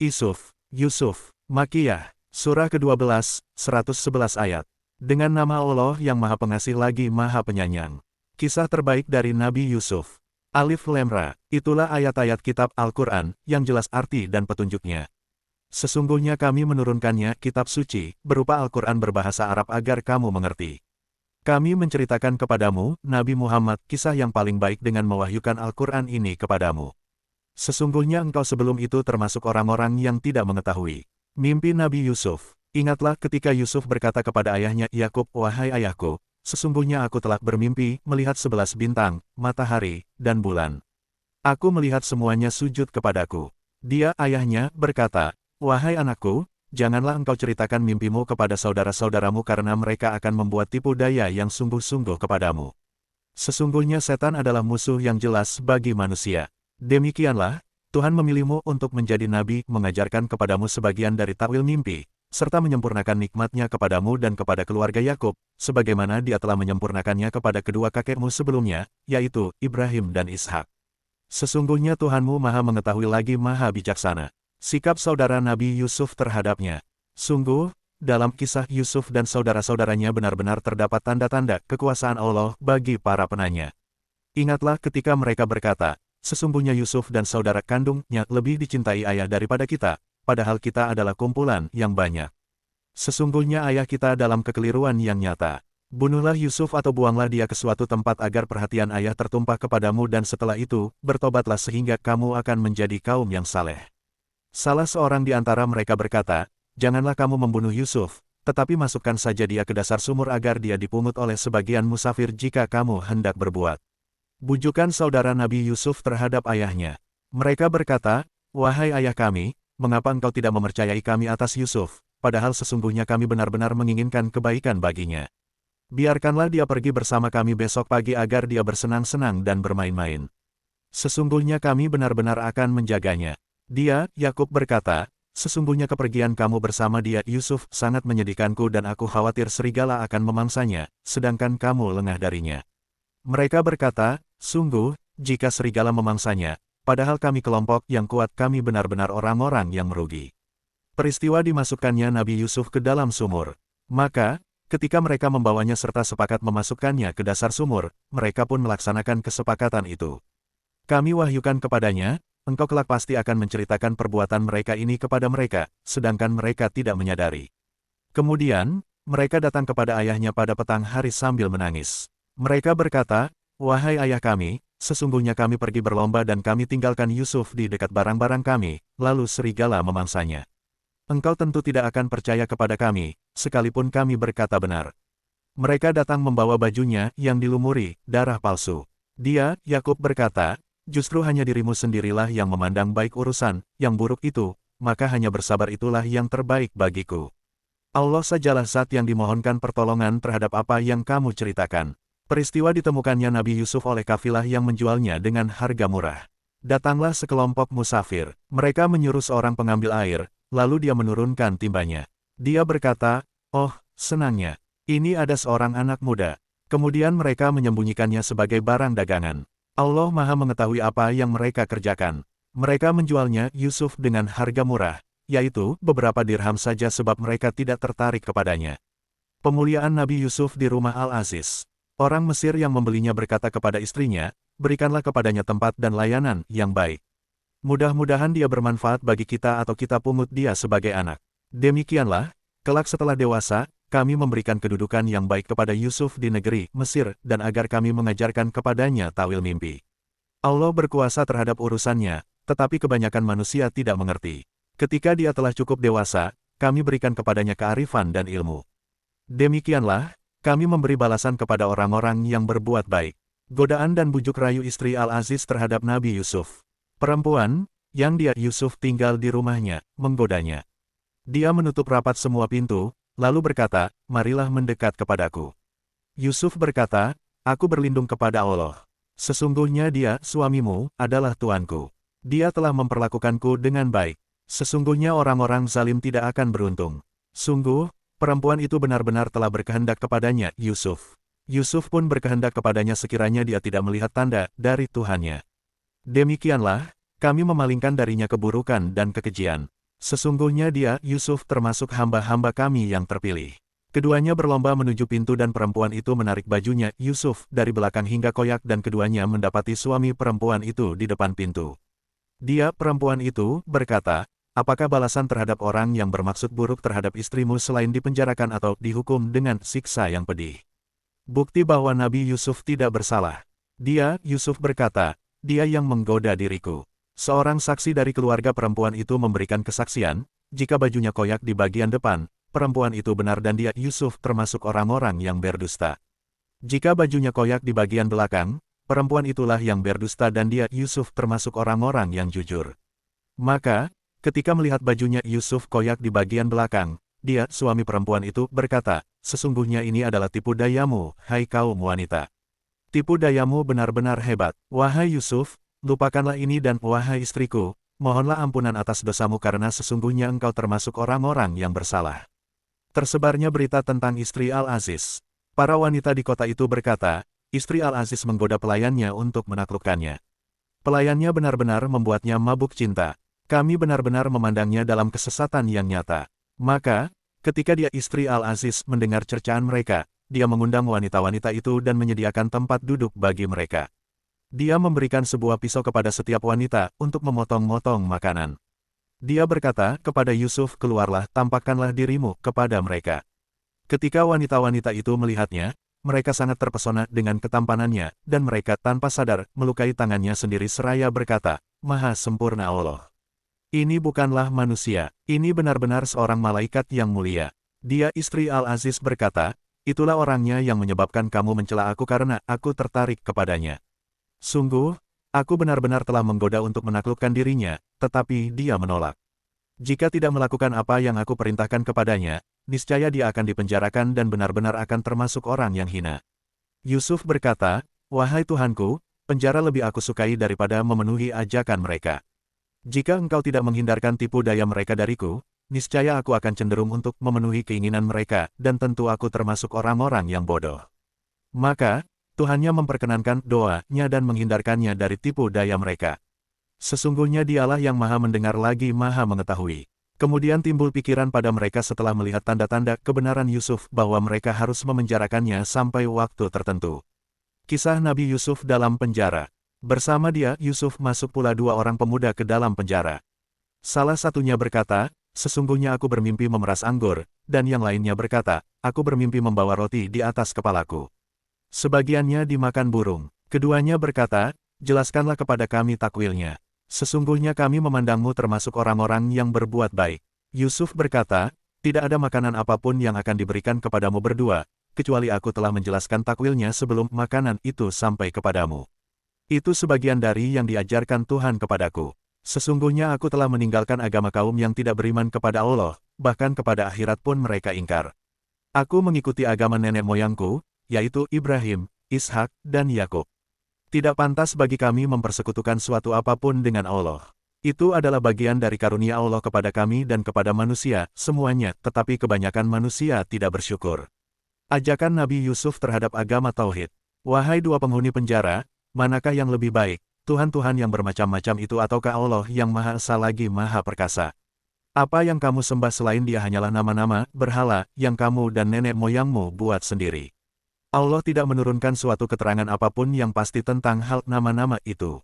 Yusuf, Makiyah, Surah ke-12, 111 ayat. Dengan nama Allah yang Maha Pengasih lagi Maha Penyayang. Kisah terbaik dari Nabi Yusuf. Alif Lam Ra, itulah ayat-ayat kitab Al-Quran, yang jelas arti dan petunjuknya. Sesungguhnya kami menurunkannya, kitab suci, berupa Al-Quran berbahasa Arab agar kamu mengerti. Kami menceritakan kepadamu, Nabi Muhammad, kisah yang paling baik dengan mewahyukan Al-Quran ini kepadamu. Sesungguhnya engkau sebelum itu termasuk orang-orang yang tidak mengetahui. Mimpi Nabi Yusuf. Ingatlah ketika Yusuf berkata kepada ayahnya Yakub, "Wahai ayahku, sesungguhnya aku telah bermimpi, melihat 11 bintang, matahari, dan bulan. Aku melihat semuanya sujud kepadaku." Dia, ayahnya, berkata, "Wahai anakku, janganlah engkau ceritakan mimpimu kepada saudara-saudaramu karena mereka akan membuat tipu daya yang sungguh-sungguh kepadamu. Sesungguhnya setan adalah musuh yang jelas bagi manusia. Demikianlah, Tuhan memilihmu untuk menjadi nabi, mengajarkan kepadamu sebagian dari takwil mimpi, serta menyempurnakan nikmat-Nya kepadamu dan kepada keluarga Yakub, sebagaimana Dia telah menyempurnakannya kepada kedua kakekmu sebelumnya, yaitu Ibrahim dan Ishak. Sesungguhnya Tuhanmu Maha Mengetahui lagi Maha Bijaksana." Sikap saudara Nabi Yusuf terhadapnya. Sungguh, dalam kisah Yusuf dan saudara-saudaranya benar-benar terdapat tanda-tanda kekuasaan Allah bagi para penanya. Ingatlah ketika mereka berkata, "Sesungguhnya Yusuf dan saudara kandungnya lebih dicintai ayah daripada kita, padahal kita adalah kumpulan yang banyak. Sesungguhnya ayah kita dalam kekeliruan yang nyata. Bunuhlah Yusuf atau buanglah dia ke suatu tempat agar perhatian ayah tertumpah kepadamu dan setelah itu, bertobatlah sehingga kamu akan menjadi kaum yang saleh." Salah seorang di antara mereka berkata, "Janganlah kamu membunuh Yusuf, tetapi masukkan saja dia ke dasar sumur agar dia dipungut oleh sebagian musafir jika kamu hendak berbuat." Bujukan saudara Nabi Yusuf terhadap ayahnya. Mereka berkata, "Wahai ayah kami, mengapa engkau tidak mempercayai kami atas Yusuf, padahal sesungguhnya kami benar-benar menginginkan kebaikan baginya. Biarkanlah dia pergi bersama kami besok pagi agar dia bersenang-senang dan bermain-main. Sesungguhnya kami benar-benar akan menjaganya." Dia, Yakub berkata, "Sesungguhnya kepergian kamu bersama dia, Yusuf, sangat menyedihkanku dan aku khawatir serigala akan memangsanya, sedangkan kamu lengah darinya." Mereka berkata, "Sungguh, jika serigala memangsanya, padahal kami kelompok yang kuat, kami benar-benar orang-orang yang merugi." Peristiwa dimasukkannya Nabi Yusuf ke dalam sumur. Maka, ketika mereka membawanya serta sepakat memasukkannya ke dasar sumur, mereka pun melaksanakan kesepakatan itu. Kami wahyukan kepadanya, "Engkau kelak pasti akan menceritakan perbuatan mereka ini kepada mereka," sedangkan mereka tidak menyadari. Kemudian, mereka datang kepada ayahnya pada petang hari sambil menangis. Mereka berkata, "Wahai ayah kami, sesungguhnya kami pergi berlomba dan kami tinggalkan Yusuf di dekat barang-barang kami, lalu serigala memangsanya. Engkau tentu tidak akan percaya kepada kami, sekalipun kami berkata benar." Mereka datang membawa bajunya yang dilumuri darah palsu. Dia, Yakub berkata, "Justru hanya dirimu sendirilah yang memandang baik urusan, yang buruk itu, maka hanya bersabar itulah yang terbaik bagiku. Allah sajalah zat yang dimohonkan pertolongan terhadap apa yang kamu ceritakan." Peristiwa ditemukannya Nabi Yusuf oleh kafilah yang menjualnya dengan harga murah. Datanglah sekelompok musafir, mereka menyuruh seorang pengambil air, lalu dia menurunkan timbanya. Dia berkata, "Oh, senangnya, ini ada seorang anak muda." Kemudian mereka menyembunyikannya sebagai barang dagangan. Allah Maha Mengetahui apa yang mereka kerjakan. Mereka menjualnya, Yusuf, dengan harga murah, yaitu beberapa dirham saja sebab mereka tidak tertarik kepadanya. Pemuliaan Nabi Yusuf di rumah Al-Aziz. Orang Mesir yang membelinya berkata kepada istrinya, "Berikanlah kepadanya tempat dan layanan yang baik. Mudah-mudahan dia bermanfaat bagi kita atau kita pungut dia sebagai anak. Demikianlah, kelak setelah dewasa, kami memberikan kedudukan yang baik kepada Yusuf di negeri Mesir, dan agar kami mengajarkan kepadanya tawil mimpi. Allah berkuasa terhadap urusannya, tetapi kebanyakan manusia tidak mengerti. Ketika dia telah cukup dewasa, kami berikan kepadanya kearifan dan ilmu. Demikianlah, kami memberi balasan kepada orang-orang yang berbuat baik." Godaan dan bujuk rayu istri Al-Aziz terhadap Nabi Yusuf. Perempuan, yang dia, Yusuf, tinggal di rumahnya, menggodanya. Dia menutup rapat semua pintu, lalu berkata, "Marilah mendekat kepadaku." Yusuf berkata, "Aku berlindung kepada Allah. Sesungguhnya dia, suamimu, adalah Tuanku. Dia telah memperlakukanku dengan baik. Sesungguhnya orang-orang zalim tidak akan beruntung." Sungguh, perempuan itu benar-benar telah berkehendak kepadanya, Yusuf. Yusuf pun berkehendak kepadanya sekiranya dia tidak melihat tanda dari Tuhannya. Demikianlah, kami memalingkan darinya keburukan dan kekejian. Sesungguhnya dia, Yusuf termasuk hamba-hamba kami yang terpilih. Keduanya berlomba menuju pintu dan perempuan itu menarik bajunya Yusuf dari belakang hingga koyak dan keduanya mendapati suami perempuan itu di depan pintu. Dia, perempuan itu, berkata, apakah balasan terhadap orang yang bermaksud buruk terhadap istrimu selain dipenjarakan atau dihukum dengan siksa yang pedih? Bukti bahwa Nabi Yusuf tidak bersalah. Dia, Yusuf berkata, dia yang menggoda diriku. Seorang saksi dari keluarga perempuan itu memberikan kesaksian, jika bajunya koyak di bagian depan, perempuan itu benar dan dia, Yusuf, termasuk orang-orang yang berdusta. Jika bajunya koyak di bagian belakang, perempuan itulah yang berdusta dan dia, Yusuf, termasuk orang-orang yang jujur. Maka, ketika melihat bajunya Yusuf koyak di bagian belakang, dia, suami perempuan itu, berkata, sesungguhnya ini adalah tipu dayamu, hai kaum wanita. Tipu dayamu benar-benar hebat. Wahai Yusuf, lupakanlah ini dan wahai istriku, mohonlah ampunan atas dosamu karena sesungguhnya engkau termasuk orang-orang yang bersalah. Tersebarnya berita tentang istri Al-Aziz. Para wanita di kota itu berkata, istri Al-Aziz menggoda pelayannya untuk menaklukkannya. Pelayannya benar-benar membuatnya mabuk cinta. Kami benar-benar memandangnya dalam kesesatan yang nyata. Maka, ketika dia, istri Al-Aziz, mendengar cercaan mereka, dia mengundang wanita-wanita itu dan menyediakan tempat duduk bagi mereka. Dia memberikan sebuah pisau kepada setiap wanita untuk memotong-motong makanan. Dia berkata kepada Yusuf, keluarlah, tampakkanlah dirimu kepada mereka. Ketika wanita-wanita itu melihatnya, mereka sangat terpesona dengan ketampanannya, dan mereka tanpa sadar melukai tangannya sendiri seraya berkata, Maha sempurna Allah. Ini bukanlah manusia, ini benar-benar seorang malaikat yang mulia. Dia, istri Al-Aziz, berkata, itulah orangnya yang menyebabkan kamu mencela aku karena aku tertarik kepadanya. Sungguh, aku benar-benar telah menggoda untuk menaklukkan dirinya, tetapi dia menolak. Jika tidak melakukan apa yang aku perintahkan kepadanya, niscaya dia akan dipenjarakan dan benar-benar akan termasuk orang yang hina. Yusuf berkata, wahai Tuhanku, penjara lebih aku sukai daripada memenuhi ajakan mereka. Jika engkau tidak menghindarkan tipu daya mereka dariku, niscaya aku akan cenderung untuk memenuhi keinginan mereka, dan tentu aku termasuk orang-orang yang bodoh. Maka, Tuhannya memperkenankan doanya dan menghindarkannya dari tipu daya mereka. Sesungguhnya dialah yang maha mendengar lagi maha mengetahui. Kemudian timbul pikiran pada mereka setelah melihat tanda-tanda kebenaran Yusuf bahwa mereka harus memenjarakannya sampai waktu tertentu. Kisah Nabi Yusuf dalam penjara. Bersama dia, Yusuf masuk pula dua orang pemuda ke dalam penjara. Salah satunya berkata, sesungguhnya aku bermimpi memeras anggur, dan yang lainnya berkata, aku bermimpi membawa roti di atas kepalaku. Sebagiannya dimakan burung. Keduanya berkata, jelaskanlah kepada kami takwilnya. Sesungguhnya kami memandangmu termasuk orang-orang yang berbuat baik. Yusuf berkata, tidak ada makanan apapun yang akan diberikan kepadamu berdua, kecuali aku telah menjelaskan takwilnya sebelum makanan itu sampai kepadamu. Itu sebagian dari yang diajarkan Tuhan kepadaku. Sesungguhnya aku telah meninggalkan agama kaum yang tidak beriman kepada Allah, bahkan kepada akhirat pun mereka ingkar. Aku mengikuti agama nenek moyangku, yaitu Ibrahim, Ishak, dan Yakub. Tidak pantas bagi kami mempersekutukan suatu apapun dengan Allah. Itu adalah bagian dari karunia Allah kepada kami dan kepada manusia, semuanya, tetapi kebanyakan manusia tidak bersyukur. Ajakan Nabi Yusuf terhadap agama Tauhid. Wahai dua penghuni penjara, manakah yang lebih baik, Tuhan-Tuhan yang bermacam-macam itu ataukah Allah yang Maha Esa lagi Maha Perkasa? Apa yang kamu sembah selain Dia hanyalah nama-nama, berhala, yang kamu dan nenek moyangmu buat sendiri. Allah tidak menurunkan suatu keterangan apapun yang pasti tentang hal nama-nama itu.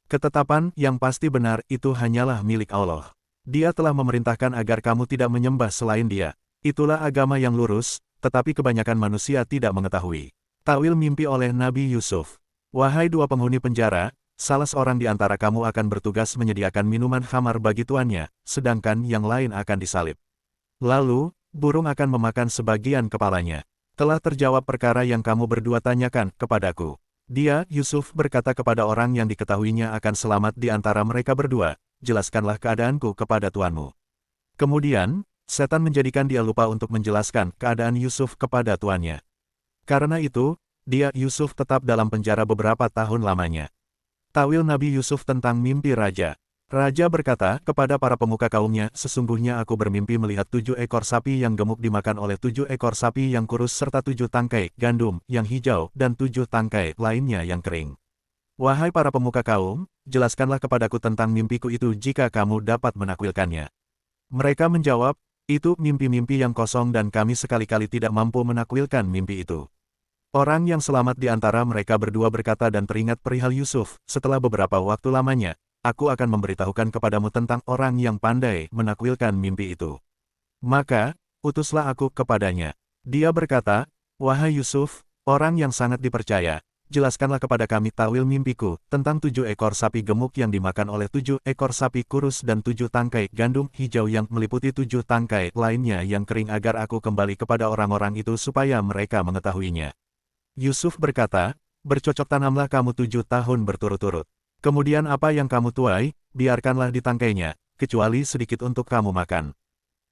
Ketetapan yang pasti benar itu hanyalah milik Allah. Dia telah memerintahkan agar kamu tidak menyembah selain Dia. Itulah agama yang lurus, tetapi kebanyakan manusia tidak mengetahui. Takwil mimpi oleh Nabi Yusuf. Wahai dua penghuni penjara, salah seorang di antara kamu akan bertugas menyediakan minuman khamar bagi tuannya, sedangkan yang lain akan disalib. Lalu, burung akan memakan sebagian kepalanya. Telah terjawab perkara yang kamu berdua tanyakan kepadaku. Dia, Yusuf, berkata kepada orang yang diketahuinya akan selamat di antara mereka berdua, jelaskanlah keadaanku kepada tuanmu. Kemudian, setan menjadikan dia lupa untuk menjelaskan keadaan Yusuf kepada tuannya. Karena itu, dia, Yusuf, tetap dalam penjara beberapa tahun lamanya. Takwil Nabi Yusuf tentang mimpi raja. Raja berkata kepada para pemuka kaumnya, sesungguhnya aku bermimpi melihat 7 ekor sapi yang gemuk dimakan oleh 7 ekor sapi yang kurus serta 7 tangkai gandum yang hijau dan 7 tangkai lainnya yang kering. Wahai para pemuka kaum, jelaskanlah kepadaku tentang mimpiku itu jika kamu dapat menakwilkannya. Mereka menjawab, itu mimpi-mimpi yang kosong dan kami sekali-kali tidak mampu menakwilkan mimpi itu. Orang yang selamat di antara mereka berdua berkata dan teringat perihal Yusuf, setelah beberapa waktu lamanya, aku akan memberitahukan kepadamu tentang orang yang pandai menakwilkan mimpi itu. Maka, utuslah aku kepadanya. Dia berkata, wahai Yusuf, orang yang sangat dipercaya, jelaskanlah kepada kami tawil mimpiku, tentang 7 ekor sapi gemuk yang dimakan oleh 7 ekor sapi kurus dan 7 tangkai gandum hijau yang meliputi 7 tangkai lainnya yang kering agar aku kembali kepada orang-orang itu supaya mereka mengetahuinya. Yusuf berkata, bercocok tanamlah kamu 7 tahun berturut-turut. Kemudian apa yang kamu tuai, biarkanlah di tangkainya, kecuali sedikit untuk kamu makan.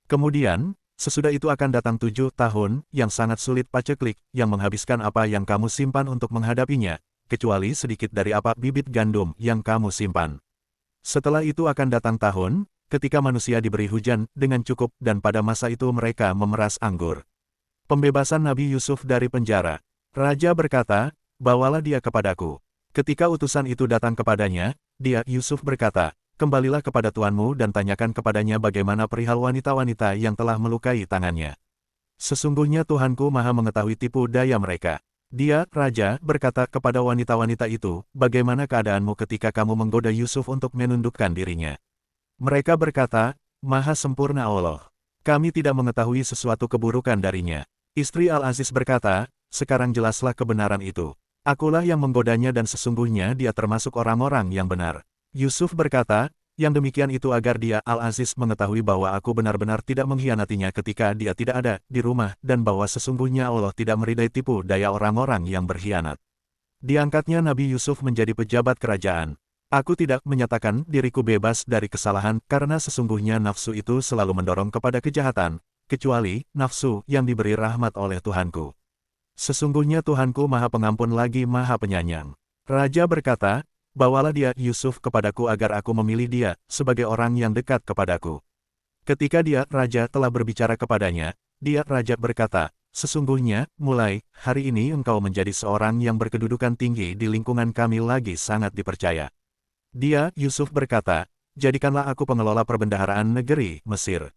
Kemudian, sesudah itu akan datang 7 tahun, yang sangat sulit paceklik, yang menghabiskan apa yang kamu simpan untuk menghadapinya, kecuali sedikit dari apa bibit gandum yang kamu simpan. Setelah itu akan datang tahun, ketika manusia diberi hujan dengan cukup dan pada masa itu mereka memeras anggur. Pembebasan Nabi Yusuf dari penjara. Raja berkata, bawalah dia kepadaku. Ketika utusan itu datang kepadanya, dia, Yusuf berkata, kembalilah kepada tuanmu dan tanyakan kepadanya bagaimana perihal wanita-wanita yang telah melukai tangannya. Sesungguhnya Tuhanku maha mengetahui tipu daya mereka. Dia, Raja, berkata kepada wanita-wanita itu, bagaimana keadaanmu ketika kamu menggoda Yusuf untuk menundukkan dirinya? Mereka berkata, maha sempurna Allah. Kami tidak mengetahui sesuatu keburukan darinya. Istri Al-Aziz berkata, sekarang jelaslah kebenaran itu. Akulah yang menggodanya dan sesungguhnya dia termasuk orang-orang yang benar. Yusuf berkata, yang demikian itu agar dia Al-Aziz mengetahui bahwa aku benar-benar tidak mengkhianatinya ketika dia tidak ada di rumah dan bahwa sesungguhnya Allah tidak meridai tipu daya orang-orang yang berkhianat. Diangkatnya Nabi Yusuf menjadi pejabat kerajaan. Aku tidak menyatakan diriku bebas dari kesalahan karena sesungguhnya nafsu itu selalu mendorong kepada kejahatan, kecuali nafsu yang diberi rahmat oleh Tuhanku. Sesungguhnya Tuhanku maha pengampun lagi maha penyayang. Raja berkata, bawalah dia Yusuf kepadaku agar aku memilih dia sebagai orang yang dekat kepadaku. Ketika dia, Raja, telah berbicara kepadanya, dia, Raja, berkata, sesungguhnya, mulai hari ini engkau menjadi seorang yang berkedudukan tinggi di lingkungan kami lagi sangat dipercaya. Dia, Yusuf berkata, jadikanlah aku pengelola perbendaharaan negeri Mesir.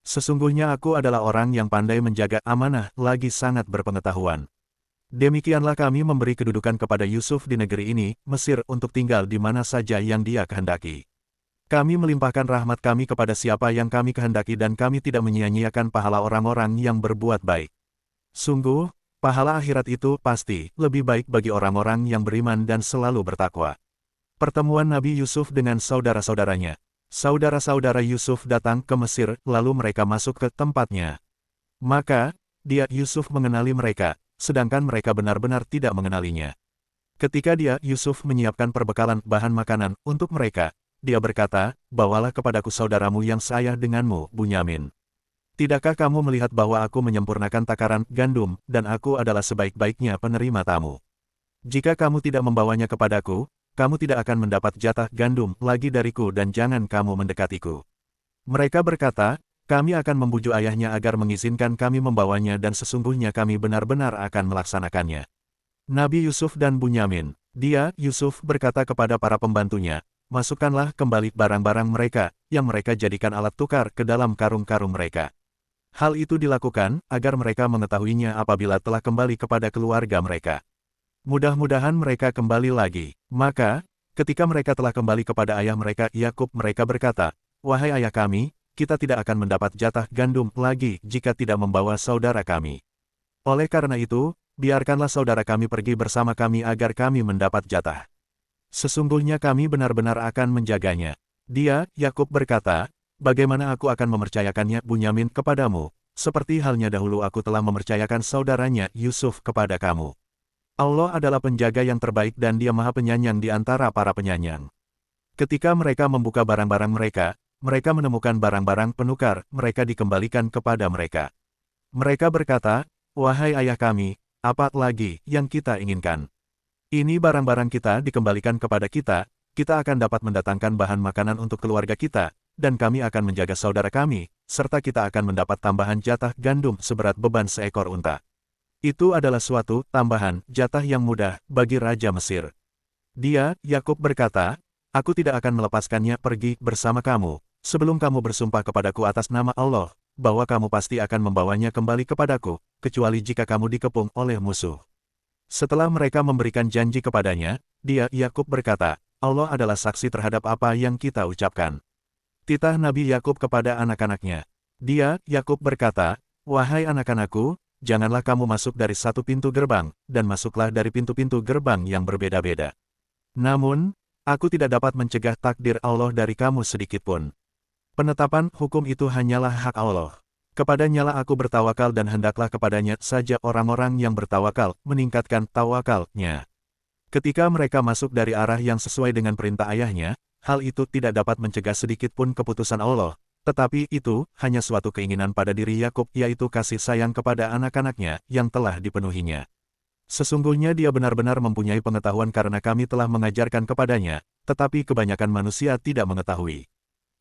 Sesungguhnya aku adalah orang yang pandai menjaga amanah lagi sangat berpengetahuan. Demikianlah kami memberi kedudukan kepada Yusuf di negeri ini, Mesir, untuk tinggal di mana saja yang dia kehendaki. Kami melimpahkan rahmat kami kepada siapa yang kami kehendaki dan kami tidak menyia-nyiakan pahala orang-orang yang berbuat baik. Sungguh, pahala akhirat itu pasti lebih baik bagi orang-orang yang beriman dan selalu bertakwa. Pertemuan Nabi Yusuf dengan saudara-saudaranya. Saudara-saudara Yusuf datang ke Mesir, lalu mereka masuk ke tempatnya. Maka, dia, Yusuf, mengenali mereka, sedangkan mereka benar-benar tidak mengenalinya. Ketika dia, Yusuf, menyiapkan perbekalan bahan makanan untuk mereka, dia berkata, bawalah kepadaku saudaramu yang seayah denganmu, Bunyamin. Tidakkah kamu melihat bahwa aku menyempurnakan takaran gandum, dan aku adalah sebaik-baiknya penerima tamu? Jika kamu tidak membawanya kepadaku, kamu tidak akan mendapat jatah gandum lagi dariku dan jangan kamu mendekatiku. Mereka berkata, kami akan membujuk ayahnya agar mengizinkan kami membawanya dan sesungguhnya kami benar-benar akan melaksanakannya. Nabi Yusuf dan Bunyamin. Dia, Yusuf, berkata kepada para pembantunya, masukkanlah kembali barang-barang mereka, yang mereka jadikan alat tukar ke dalam karung-karung mereka. Hal itu dilakukan, agar mereka mengetahuinya apabila telah kembali kepada keluarga mereka. Mudah-mudahan mereka kembali lagi. Maka, ketika mereka telah kembali kepada ayah mereka Yakub, mereka berkata, wahai ayah kami, kita tidak akan mendapat jatah gandum lagi jika tidak membawa saudara kami. Oleh karena itu, biarkanlah saudara kami pergi bersama kami agar kami mendapat jatah. Sesungguhnya kami benar-benar akan menjaganya. Dia, Yakub, berkata, bagaimana aku akan mempercayakannya Bunyamin kepadamu, seperti halnya dahulu aku telah mempercayakan saudaranya Yusuf kepada kamu. Allah adalah penjaga yang terbaik dan Dia maha penyayang di antara para penyayang. Ketika mereka membuka barang-barang mereka, mereka menemukan barang-barang penukar, mereka dikembalikan kepada mereka. Mereka berkata, wahai ayah kami, apa lagi yang kita inginkan? Ini barang-barang kita dikembalikan kepada kita, kita akan dapat mendatangkan bahan makanan untuk keluarga kita, dan kami akan menjaga saudara kami, serta kita akan mendapat tambahan jatah gandum seberat beban seekor unta. Itu adalah suatu tambahan jatah yang mudah bagi Raja Mesir. Dia, Yakub, berkata, aku tidak akan melepaskannya pergi bersama kamu, sebelum kamu bersumpah kepadaku atas nama Allah, bahwa kamu pasti akan membawanya kembali kepadaku, kecuali jika kamu dikepung oleh musuh. Setelah mereka memberikan janji kepadanya, dia, Yakub berkata, Allah adalah saksi terhadap apa yang kita ucapkan. Titah Nabi Yakub kepada anak-anaknya. Dia, Yakub berkata, wahai anak-anakku, janganlah kamu masuk dari satu pintu gerbang, dan masuklah dari pintu-pintu gerbang yang berbeda-beda. Namun, aku tidak dapat mencegah takdir Allah dari kamu sedikitpun. Penetapan hukum itu hanyalah hak Allah. Kepadanya aku bertawakal dan hendaklah kepadanya saja orang-orang yang bertawakal meningkatkan tawakalnya. Ketika mereka masuk dari arah yang sesuai dengan perintah ayahnya, hal itu tidak dapat mencegah sedikitpun keputusan Allah, tetapi itu hanya suatu keinginan pada diri Yakub, yaitu kasih sayang kepada anak-anaknya yang telah dipenuhinya. Sesungguhnya dia benar-benar mempunyai pengetahuan karena kami telah mengajarkan kepadanya, tetapi kebanyakan manusia tidak mengetahui.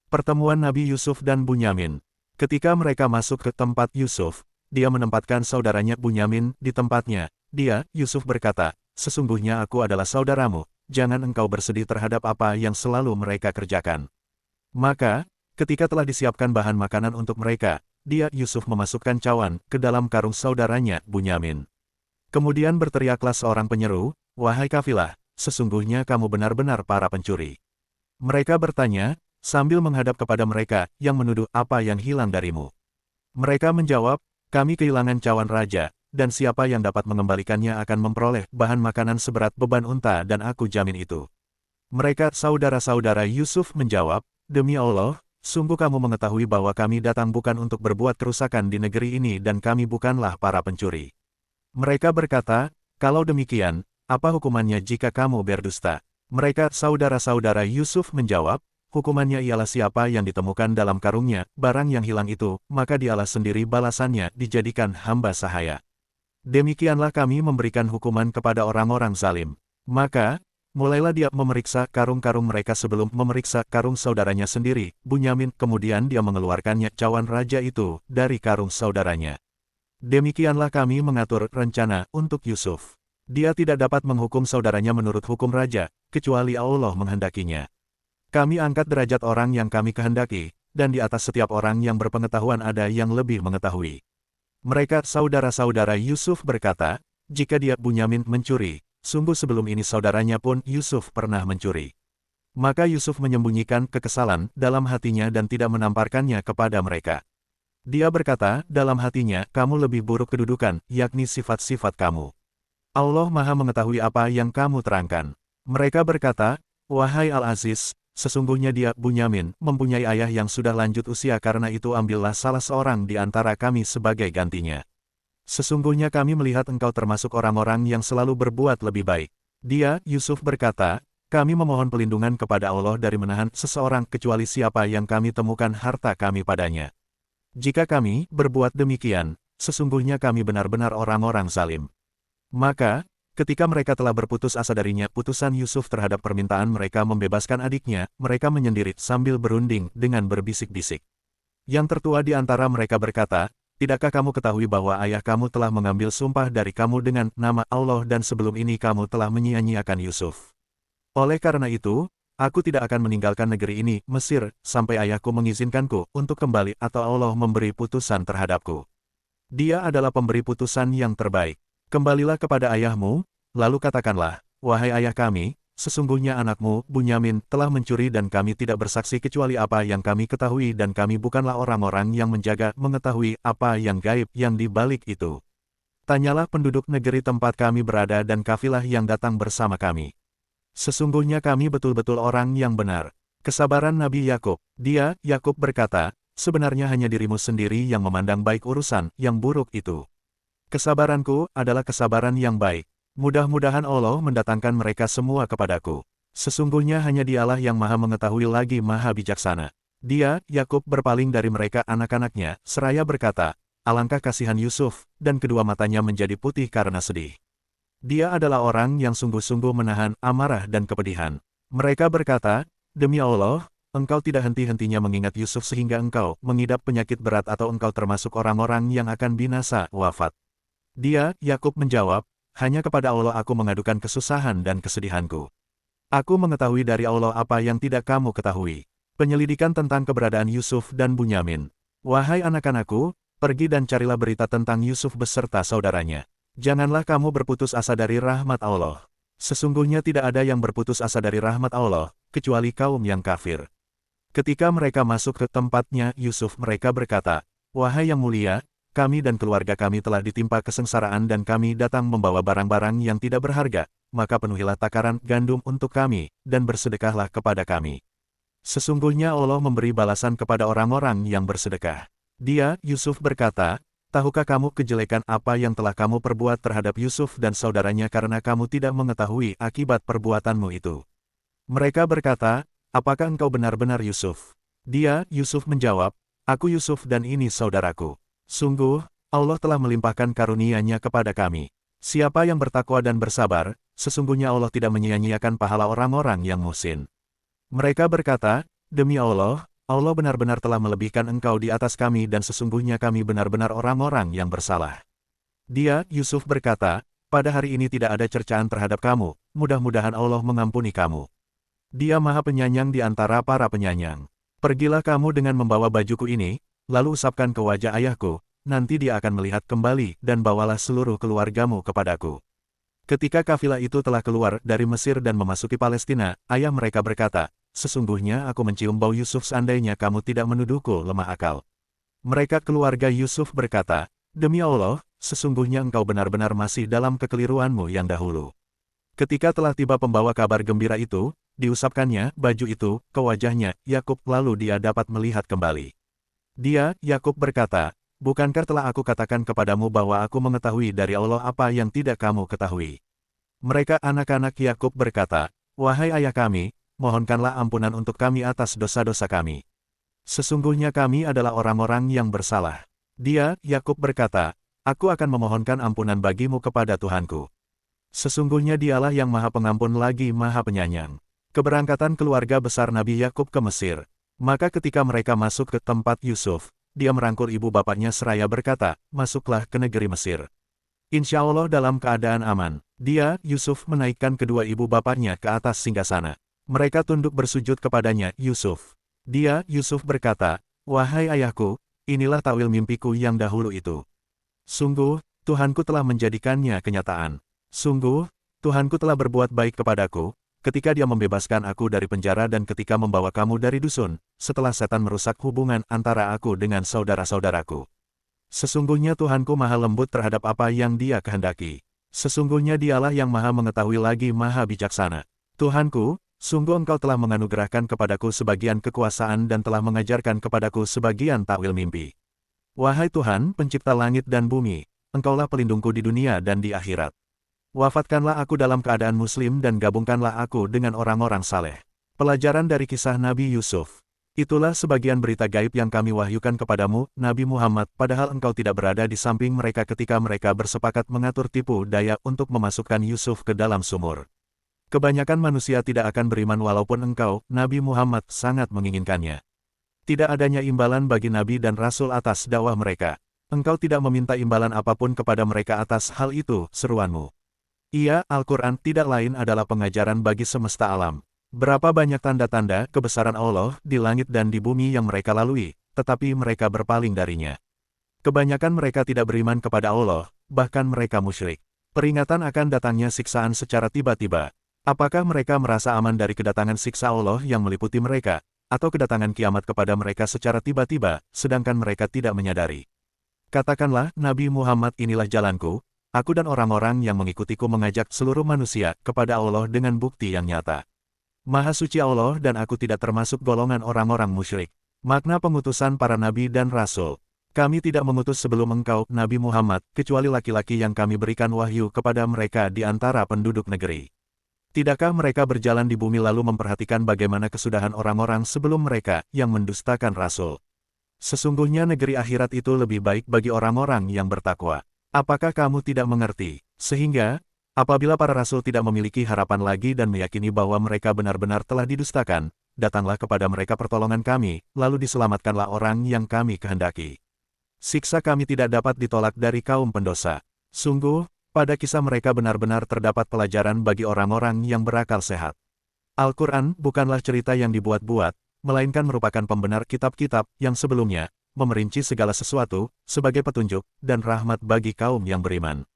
Pertemuan Nabi Yusuf dan Bunyamin. Ketika mereka masuk ke tempat Yusuf, dia menempatkan saudaranya Bunyamin di tempatnya. Dia, Yusuf berkata, sesungguhnya aku adalah saudaramu, jangan engkau bersedih terhadap apa yang selalu mereka kerjakan. Maka, ketika telah disiapkan bahan makanan untuk mereka, dia, Yusuf memasukkan cawan ke dalam karung saudaranya Bunyamin. Kemudian berteriaklah seorang penyeru, wahai kafilah, sesungguhnya kamu benar-benar para pencuri. Mereka bertanya, sambil menghadap kepada mereka yang menuduh apa yang hilang darimu. Mereka menjawab, kami kehilangan cawan raja, dan siapa yang dapat mengembalikannya akan memperoleh bahan makanan seberat beban unta dan aku jamin itu. Mereka saudara-saudara Yusuf menjawab, demi Allah, sungguh kamu mengetahui bahwa kami datang bukan untuk berbuat kerusakan di negeri ini dan kami bukanlah para pencuri. Mereka berkata, kalau demikian, apa hukumannya jika kamu berdusta? Mereka saudara-saudara Yusuf menjawab, hukumannya ialah siapa yang ditemukan dalam karungnya, barang yang hilang itu, maka dialah sendiri balasannya dijadikan hamba sahaya. Demikianlah kami memberikan hukuman kepada orang-orang zalim. Maka, mulailah dia memeriksa karung-karung mereka sebelum memeriksa karung saudaranya sendiri, Bunyamin, kemudian dia mengeluarkannya cawan raja itu dari karung saudaranya. Demikianlah kami mengatur rencana untuk Yusuf. Dia tidak dapat menghukum saudaranya menurut hukum raja, kecuali Allah menghendakinya. Kami angkat derajat orang yang kami kehendaki, dan di atas setiap orang yang berpengetahuan ada yang lebih mengetahui. Mereka saudara-saudara Yusuf berkata, jika dia Bunyamin mencuri, sungguh sebelum ini saudaranya pun Yusuf pernah mencuri. Maka Yusuf menyembunyikan kekesalan dalam hatinya dan tidak menamparkannya kepada mereka. Dia berkata, dalam hatinya, kamu lebih buruk kedudukan, yakni sifat-sifat kamu. Allah Maha mengetahui apa yang kamu terangkan. Mereka berkata, wahai Al-Aziz, sesungguhnya dia, Bunyamin, mempunyai ayah yang sudah lanjut usia karena itu ambillah salah seorang di antara kami sebagai gantinya. Sesungguhnya kami melihat engkau termasuk orang-orang yang selalu berbuat lebih baik. Dia, Yusuf berkata, kami memohon pelindungan kepada Allah dari menahan seseorang kecuali siapa yang kami temukan harta kami padanya. Jika kami berbuat demikian, sesungguhnya kami benar-benar orang-orang zalim. Maka, ketika mereka telah berputus asa darinya putusan Yusuf terhadap permintaan mereka membebaskan adiknya, mereka menyendiri sambil berunding dengan berbisik-bisik. Yang tertua di antara mereka berkata, tidakkah kamu ketahui bahwa ayah kamu telah mengambil sumpah dari kamu dengan nama Allah dan sebelum ini kamu telah menyia-nyiakan Yusuf. Oleh karena itu, aku tidak akan meninggalkan negeri ini, Mesir, sampai ayahku mengizinkanku untuk kembali atau Allah memberi putusan terhadapku. Dia adalah pemberi putusan yang terbaik. Kembalilah kepada ayahmu, lalu katakanlah, wahai ayah kami, sesungguhnya anakmu, Bunyamin, telah mencuri dan kami tidak bersaksi kecuali apa yang kami ketahui dan kami bukanlah orang-orang yang menjaga mengetahui apa yang gaib yang di balik itu. Tanyalah penduduk negeri tempat kami berada dan kafilah yang datang bersama kami. Sesungguhnya kami betul-betul orang yang benar. Kesabaran Nabi Yakub. Dia, Yakub berkata, sebenarnya hanya dirimu sendiri yang memandang baik urusan yang buruk itu. Kesabaranku adalah kesabaran yang baik. Mudah-mudahan Allah mendatangkan mereka semua kepadaku. Sesungguhnya hanya Dialah yang maha mengetahui lagi maha bijaksana. Dia, Yakub berpaling dari mereka anak-anaknya, seraya berkata, alangkah kasihan Yusuf, dan kedua matanya menjadi putih karena sedih. Dia adalah orang yang sungguh-sungguh menahan amarah dan kepedihan. Mereka berkata, demi Allah, engkau tidak henti-hentinya mengingat Yusuf sehingga engkau mengidap penyakit berat atau engkau termasuk orang-orang yang akan binasa wafat. Dia, Yakub menjawab, hanya kepada Allah aku mengadukan kesusahan dan kesedihanku. Aku mengetahui dari Allah apa yang tidak kamu ketahui. Penyelidikan tentang keberadaan Yusuf dan Bunyamin. Wahai anak-anakku, pergi dan carilah berita tentang Yusuf beserta saudaranya. Janganlah kamu berputus asa dari rahmat Allah. Sesungguhnya tidak ada yang berputus asa dari rahmat Allah, kecuali kaum yang kafir. Ketika mereka masuk ke tempatnya Yusuf, mereka berkata, "Wahai yang mulia, kami dan keluarga kami telah ditimpa kesengsaraan dan kami datang membawa barang-barang yang tidak berharga, maka penuhilah takaran gandum untuk kami, dan bersedekahlah kepada kami. Sesungguhnya Allah memberi balasan kepada orang-orang yang bersedekah." Dia, Yusuf berkata, "Tahukah kamu kejelekan apa yang telah kamu perbuat terhadap Yusuf dan saudaranya karena kamu tidak mengetahui akibat perbuatanmu itu?" Mereka berkata, "Apakah engkau benar-benar Yusuf?" Dia, Yusuf menjawab, "Aku Yusuf dan ini saudaraku. Sungguh, Allah telah melimpahkan karunia-Nya kepada kami. Siapa yang bertakwa dan bersabar, sesungguhnya Allah tidak menyia-nyiakan pahala orang-orang yang muhsin." Mereka berkata, "Demi Allah, Allah benar-benar telah melebihkan engkau di atas kami dan sesungguhnya kami benar-benar orang-orang yang bersalah." Dia, Yusuf berkata, "Pada hari ini tidak ada cercaan terhadap kamu, mudah-mudahan Allah mengampuni kamu. Dia Maha Penyayang di antara para penyayang. Pergilah kamu dengan membawa bajuku ini, lalu usapkan ke wajah ayahku, nanti dia akan melihat kembali dan bawalah seluruh keluargamu kepadaku." Ketika kafilah itu telah keluar dari Mesir dan memasuki Palestina, ayah mereka berkata, "Sesungguhnya aku mencium bau Yusuf seandainya kamu tidak menuduhku lemah akal." Mereka keluarga Yusuf berkata, "Demi Allah, sesungguhnya engkau benar-benar masih dalam kekeliruanmu yang dahulu." Ketika telah tiba pembawa kabar gembira itu, diusapkannya baju itu ke wajahnya Yakub lalu dia dapat melihat kembali. Dia, Yakub berkata, "Bukankah telah aku katakan kepadamu bahwa aku mengetahui dari Allah apa yang tidak kamu ketahui?" Mereka anak-anak Yakub berkata, "Wahai ayah kami, mohonkanlah ampunan untuk kami atas dosa-dosa kami. Sesungguhnya kami adalah orang-orang yang bersalah." Dia, Yakub berkata, "Aku akan memohonkan ampunan bagimu kepada Tuhanku. Sesungguhnya dialah yang Maha Pengampun lagi Maha Penyayang." Keberangkatan keluarga besar Nabi Yakub ke Mesir. Maka ketika mereka masuk ke tempat Yusuf, dia merangkul ibu bapaknya seraya berkata, "Masuklah ke negeri Mesir. Insya Allah dalam keadaan aman." Dia, Yusuf menaikkan kedua ibu bapaknya ke atas singgasana. Mereka tunduk bersujud kepadanya, Yusuf. Dia, Yusuf berkata, "Wahai ayahku, inilah takwil mimpiku yang dahulu itu. Sungguh, Tuhanku telah menjadikannya kenyataan. Sungguh, Tuhanku telah berbuat baik kepadaku, ketika dia membebaskan aku dari penjara dan ketika membawa kamu dari dusun, setelah setan merusak hubungan antara aku dengan saudara-saudaraku. Sesungguhnya Tuhanku maha lembut terhadap apa yang dia kehendaki. Sesungguhnya dialah yang maha mengetahui lagi maha bijaksana. Tuhanku, sungguh engkau telah menganugerahkan kepadaku sebagian kekuasaan dan telah mengajarkan kepadaku sebagian takwil mimpi. Wahai Tuhan, pencipta langit dan bumi, engkaulah pelindungku di dunia dan di akhirat. Wafatkanlah aku dalam keadaan muslim dan gabungkanlah aku dengan orang-orang saleh." Pelajaran dari kisah Nabi Yusuf. Itulah sebagian berita gaib yang kami wahyukan kepadamu, Nabi Muhammad, padahal engkau tidak berada di samping mereka ketika mereka bersepakat mengatur tipu daya untuk memasukkan Yusuf ke dalam sumur. Kebanyakan manusia tidak akan beriman walaupun engkau, Nabi Muhammad, sangat menginginkannya. Tidak adanya imbalan bagi Nabi dan Rasul atas dakwah mereka. Engkau tidak meminta imbalan apapun kepada mereka atas hal itu, seruanmu. Ia, Al-Quran, tidak lain adalah pengajaran bagi semesta alam. Berapa banyak tanda-tanda kebesaran Allah di langit dan di bumi yang mereka lalui, tetapi mereka berpaling darinya. Kebanyakan mereka tidak beriman kepada Allah, bahkan mereka musyrik. Peringatan akan datangnya siksaan secara tiba-tiba. Apakah mereka merasa aman dari kedatangan siksa Allah yang meliputi mereka, atau kedatangan kiamat kepada mereka secara tiba-tiba, sedangkan mereka tidak menyadari? Katakanlah, Nabi Muhammad, inilah jalanku, aku dan orang-orang yang mengikutiku mengajak seluruh manusia kepada Allah dengan bukti yang nyata. Maha suci Allah dan aku tidak termasuk golongan orang-orang musyrik. Makna pengutusan para nabi dan rasul. Kami tidak mengutus sebelum engkau, Nabi Muhammad, kecuali laki-laki yang kami berikan wahyu kepada mereka di antara penduduk negeri. Tidakkah mereka berjalan di bumi lalu memperhatikan bagaimana kesudahan orang-orang sebelum mereka yang mendustakan rasul? Sesungguhnya negeri akhirat itu lebih baik bagi orang-orang yang bertakwa. Apakah kamu tidak mengerti? Sehingga, apabila para rasul tidak memiliki harapan lagi dan meyakini bahwa mereka benar-benar telah didustakan, datanglah kepada mereka pertolongan kami, lalu diselamatkanlah orang yang kami kehendaki. Siksa kami tidak dapat ditolak dari kaum pendosa. Sungguh, pada kisah mereka benar-benar terdapat pelajaran bagi orang-orang yang berakal sehat. Al-Quran bukanlah cerita yang dibuat-buat, melainkan merupakan pembenar kitab-kitab yang sebelumnya, memerinci segala sesuatu, sebagai petunjuk, dan rahmat bagi kaum yang beriman.